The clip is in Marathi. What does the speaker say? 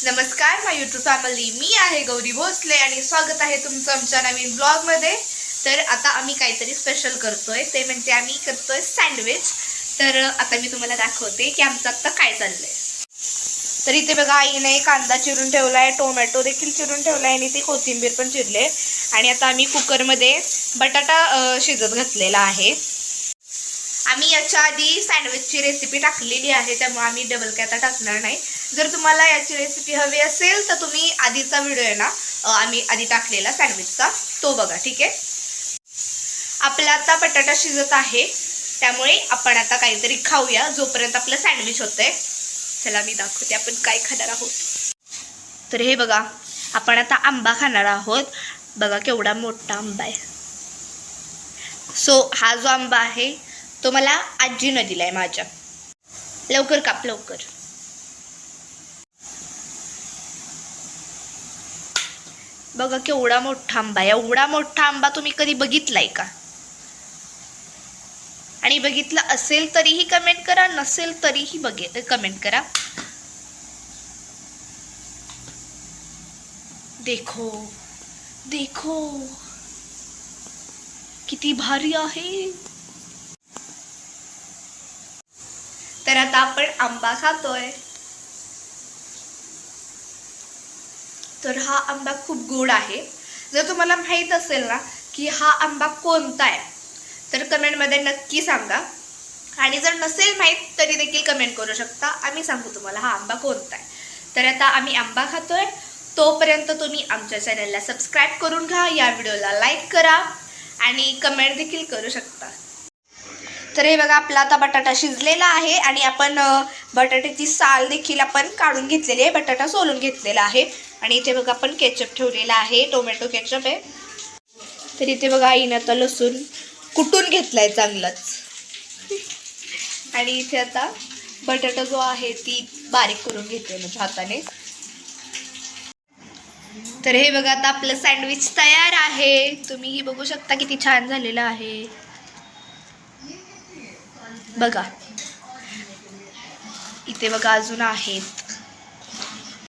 नमस्कार माय यूट्यूब फॅमिली, मी आहे गौरी भोसले आणि स्वागत आहे तुमचं आमच्या नवीन ब्लॉगमध्ये। तर आता आम्ही काहीतरी स्पेशल करतोय, ते म्हणजे आम्ही करतोय सँडविच। तर आता मी तुम्हाला दाखवते की आमचं आता काय चाललंय। तर इथे बघा, आईने कांदा चिरून ठेवलाय, टोमॅटो देखील चिरून ठेवलाय आणि ती कोथिंबीर पण चिरले। आणि आता आम्ही कुकरमध्ये बटाटा शिजत घातलेला आहे। आम्ही याच्या आधी सँडविचची रेसिपी टाकलेली आहे, त्यामुळे आम्ही डबल काय आता टाकणार नाही। जर तुम्हाला याची रेसिपी हवी असेल तर तुम्ही आधीचा व्हिडिओ आहे ना, आम्ही आधी टाकलेला सँडविचचा, तो बघा, ठीक आहे। आपला आता बटाटा शिजत आहे, त्यामुळे आपण आता काहीतरी खाऊया जोपर्यंत आपलं सँडविच होतंय। चला मी दाखवते आपण काय खाणार आहोत। तर हे बघा, आपण आता आंबा खाणार आहोत। बघा केवढा मोठा आंबा आहे। हा जो आंबा आहे तो मला आजीनं दिलाय माझ्या। लवकर काप, लवकर। बघा केवढा मोठा आंबा आहे। एवढा मोठा आंबा तुम्ही कधी बघितलाय का? आणि बघितलं असेल तरीही कमेंट करा, नसेल तरीही कमेंट करा। देखो देखो किती भारी आहे। तर आता आपण आंबा खातोय। तर हा आंबा खूप गोड आहे। जर तुम्हाला माहित असेल ना की हा आंबा कोणता आहे तर कमेंटमध्ये नक्की सांगा। आणि जर नसेल माहीत तरी देखील कमेंट करू शकता, आम्ही सांगू तुम्हाला हा आंबा कोणता आहे। तर आता आम्ही आंबा खातोय, तोपर्यंत तुम्ही आमच्या चॅनलला सबस्क्राईब करून घ्या, या व्हिडिओला लाईक करा आणि कमेंट देखील करू शकता। तर हे बघा, आपला आता बटाटा शिजलेला आहे आणि आपण बटाट्याची साल देखील आपण काढून घेतलेली आहे, बटाटा सोलून घेतलेला आहे। आणि इथे बघा आपण केचप ठेवलेला आहे, टोमॅटो केचप आहे। तर इथे बघा आईने आता लसूण कुटून घेतलाय चांगलाच। आणि इथे आता बटाटा जो आहे ती बारीक करून घेते म्हणजे हाताने। तर हे बघा, आता आपलं सँडविच तयार आहे। तुम्हीही बघू शकता किती छान झालेलं आहे। बघा इथे बघा अजून आहेत।